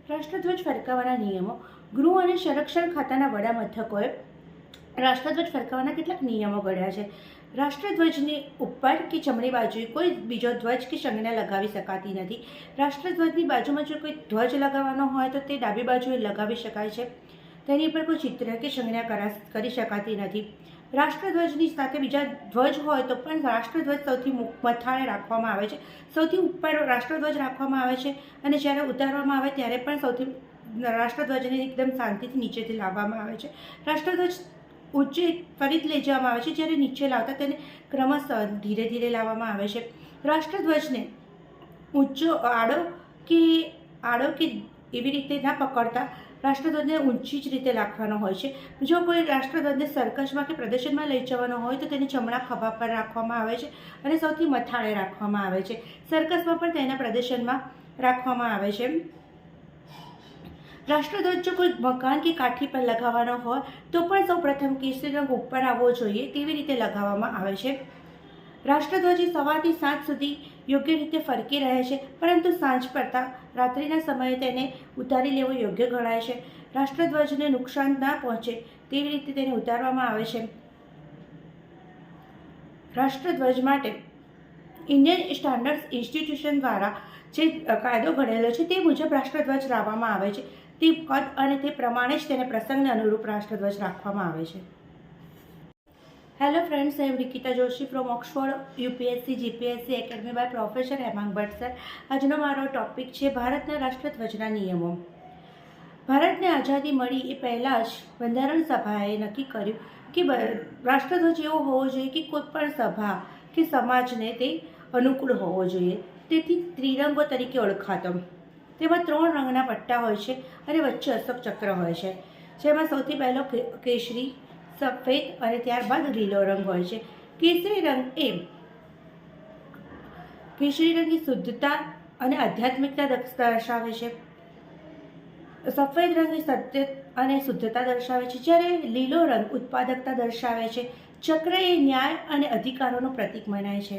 રાષ્ટ્રધ્વજ ફરકાવવાના નિયમો. ગૃહ અને સંરક્ષણ ખાતાના વડા મથકોએ રાષ્ટ્રધ્વજ ફરકાવવાના કેટલાક નિયમો ઘડ્યા છે. રાષ્ટ્રધ્વજની ઉપર કે જમણી બાજુએ કોઈ બીજો ધ્વજ કે સંજ્ઞા લગાવી શકાતી નથી. રાષ્ટ્રધ્વજની બાજુમાં જો કોઈ ધ્વજ લગાવવાનો હોય તો તે ડાબી બાજુએ લગાવી શકાય છે. તેની પર કોઈ ચિત્ર કે સંજ્ઞા કરી શકાતી નથી. રાષ્ટ્રધ્વજની સાથે બીજા ધ્વજ હોય તો પણ રાષ્ટ્રધ્વજ સૌથી મથાળે રાખવામાં આવે છે. સૌથી ઉપર રાષ્ટ્રધ્વજ રાખવામાં આવે છે અને જ્યારે ઉતારવામાં આવે ત્યારે પણ સૌથી રાષ્ટ્રધ્વજને એકદમ શાંતિથી નીચેથી લાવવામાં આવે છે. રાષ્ટ્રધ્વજ ઊંચે ફરીથી લઈ જવામાં આવે છે, જ્યારે નીચે લાવતા તેને ક્રમશઃ ધીરે ધીરે લાવવામાં આવે છે. રાષ્ટ્રધ્વજને ઊંચો આડો કે એવી રીતે ના પકડતા રાષ્ટ્રધ્વજને ઊંચી જ રીતે રાખવાનો હોય છે. જો કોઈ રાષ્ટ્રધ્વજને સર્કસમાં કે પ્રદર્શનમાં લઈ જવાનો હોય તો તેને જમણા ખભા પર રાખવામાં આવે છે અને સૌથી મથાળે રાખવામાં આવે છે. સર્કસમાં પણ તેના પ્રદર્શનમાં રાખવામાં આવે છે. રાષ્ટ્રધ્વજ જો કોઈ મકાન કે કાઠી પર લગાવવાનો હોય તો પણ સૌપ્રથમ કેસરી રંગ ઉપર આવવો જોઈએ તેવી રીતે લગાવવામાં આવે છે. રાષ્ટ્રધ્વજ સવારથી સાંજ સુધી યોગ્ય રીતે ફરકી રહે છે, પરંતુ સાંજ પડતા રાત્રિના સમયે તેને ઉતારી લેવો યોગ્ય ગણાય છે. રાષ્ટ્રધ્વજને નુકસાન ના પહોંચે તેવી રીતે તેને ઉતારવામાં આવે છે. રાષ્ટ્રધ્વજ માટે ઇન્ડિયન સ્ટાન્ડર્ડ ઇન્સ્ટિટ્યુશન દ્વારા જે કાયદો ઘડેલો છે તે મુજબ રાષ્ટ્રધ્વજ લાવવામાં આવે છે. તે કદ અને તે પ્રમાણે જ તેને પ્રસંગને અનુરૂપ રાષ્ટ્રધ્વજ રાખવામાં આવે છે. Hello friends, I am Rikita Joshi from Oxford UPSC GPSC academy by professor Hemang Bhatt sir. આજનો મારો ટોપિક છે ભારતના રાષ્ટ્રધ્વજના નિયમો. ભારતને આઝાદી મળી એ પહેલાં જ બંધારણ સભાએ નક્કી કર્યું કે રાષ્ટ્રધ્વજ એવો હોવો જોઈએ કે કોઈ પણ સભા કે સમાજને તે અનુકૂળ હોવો જોઈએ. તેથી ત્રિરંગો તરીકે ઓળખાતો. તેમાં 3 રંગના પટ્ટા હોય છે અને વચ્ચે અશોક ચક્ર હોય છે, જેમાં સૌથી પહેલો કેસરી, સફેદ અને ત્યારબાદ લીલો રંગ હોય છે. કેસરી રંગની શુદ્ધતા અને આધ્યાત્મિકતા દર્શાવે છે. સફેદ રંગ એ સત્ય અને શુદ્ધતા દર્શાવે છે, જ્યારે લીલો રંગ ઉત્પાદકતા દર્શાવે છે. ચક્ર એ ન્યાય અને અધિકારોનું પ્રતીક મનાય છે.